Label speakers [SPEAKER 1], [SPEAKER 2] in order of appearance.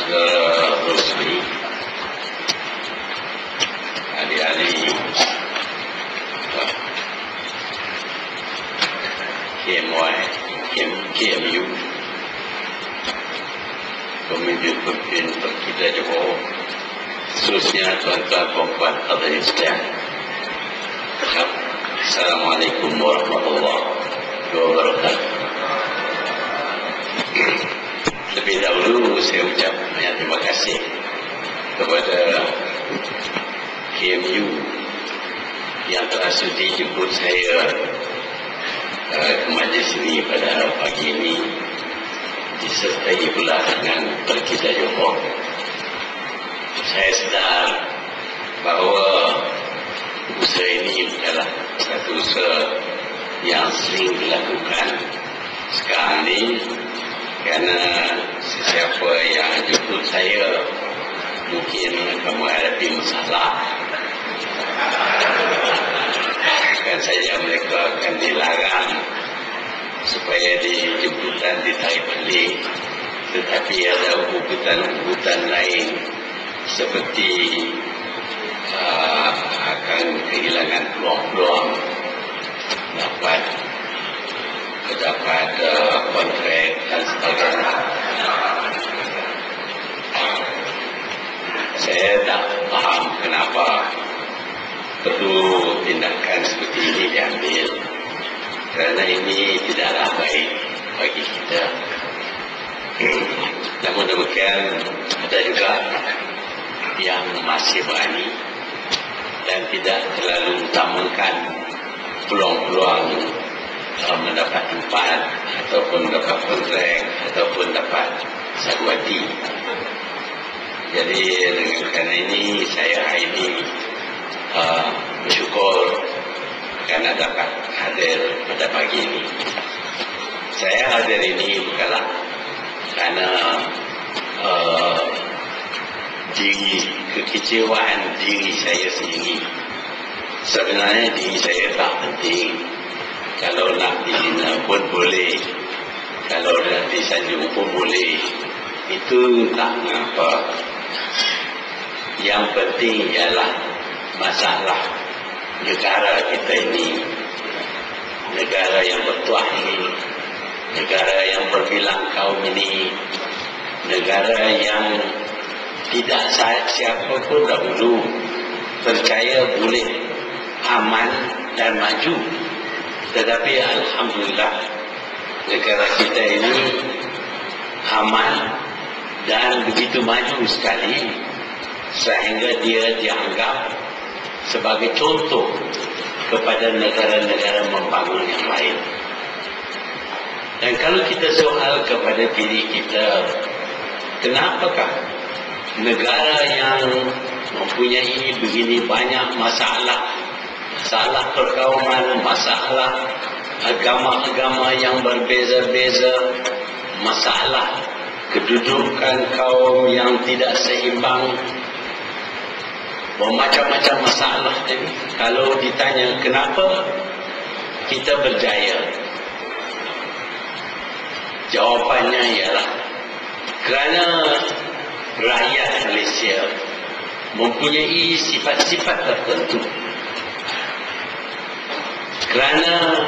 [SPEAKER 1] saudara Rosli, ahli-ahli KMU, pemimpin-pemimpin kita Johor, khususnya tuan-tuan perempuan hadirin sekalian. Assalamualaikum warahmatullahi wabarakatuh. Lebih dahulu saya ucap banyak terima kasih kepada KMU yang telah sudi jemput saya ke majlis ini pada pagi ini, disertai pula dengan Perkita Johor. Saya sedar bahawa usaha ini adalah satu usaha yang sering dilakukan sekarang ini, kerana sesiapa yang jemput saya mungkin akan menghadapi masalah, bukan saja mereka akan dilarang supaya dijemputan ditarik balik, tetapi ada ugutan-ugutan lain seperti akan kehilangan peluang-peluang dapat kontrak dan sebagainya. Saya tak faham kenapa perlu tindakan seperti ini diambil, kerana ini tidaklah baik bagi kita. Namun demikian, ada juga yang masih berani dan tidak terlalu utamakan peluang-peluang mendapat tempat ataupun dapat kontrak ataupun dapat sagwati. Jadi kerana ini saya hari ini bersyukur kerana dapat hadir pada pagi ini. Saya hadir ini bukanlah kerana kekecewaan diri saya sendiri. Sebenarnya diri saya tak penting. Kalau nak dihina pun boleh, kalau nak disanjung pun boleh, itu tak mengapa. Yang penting ialah masalah negara kita ini, negara yang bertuah ini, negara yang berbilang kaum ini, negara yang tidak siapa pun dahulu percaya boleh aman dan maju. Tetapi alhamdulillah negara kita ini aman dan begitu maju sekali, sehingga dia dianggap sebagai contoh kepada negara-negara membangun yang lain. Dan kalau kita soal kepada diri kita, kenapakah negara yang mempunyai begini banyak masalah perkauman, masalah agama-agama yang berbeza-beza, masalah kedudukan kaum yang tidak seimbang, bermacam-macam masalah ini, kalau ditanya kenapa kita berjaya, jawapannya ialah kerana rakyat Malaysia mempunyai sifat-sifat tertentu, kerana